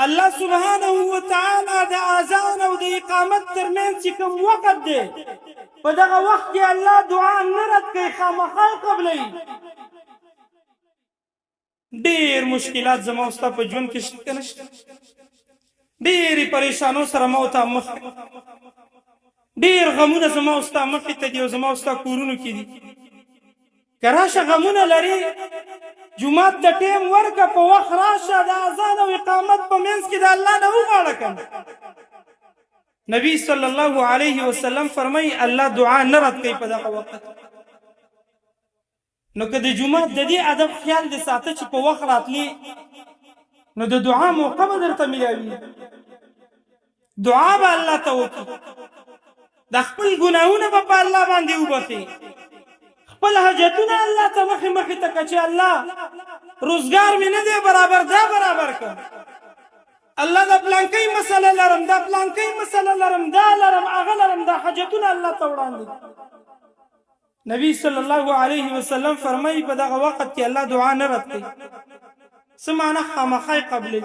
الله سبحانه وتعالی د اذان او د اقامت ترمنځ چې کوم وخت دی په دغه وخت کې الله دعا نه رد کوي، خامخا قبلوي. ډېر مشکلات زما ستا په ژوند کې شته که نشته؟ ډېرې پریشانو سره ما ته مخ، ډېر غمونه زما ستا مخې ته دي او زما ستا کورونو کې دي. که راشه غمونه لرې جومات ته ټیم ورکه، په وخت راشه، د اذان او اقامت په منځ کې د الله نه وغواړه کنه. نبی صلی الله علیه وسلم فرمایي الله دعا نه رد کوي په دغه وخت. نو که د جومات د دې ادب خیال دې ساته چې په وخت راتلې، نو د دعا موقع به درته میلاوي. دعا به الله ته وکړي، د خپل ګناهونه به په الله باندې وبخي، خپل حاجتونه الله ته مخې مخې ته که چې الله روزګار مې نه دی برابر، دا برابر کړه. الله د پلانکۍ مسله لرم، دا پلانکۍ مسله لرم، دا لرم، هغه لرم، دا حاجتونه الله ته وړاندې. نبی صلی الله علیه وسلم فرمایي په دغه وخت کې الله دعا نه رد کوي. څه معنی؟ خامخا قبلوي.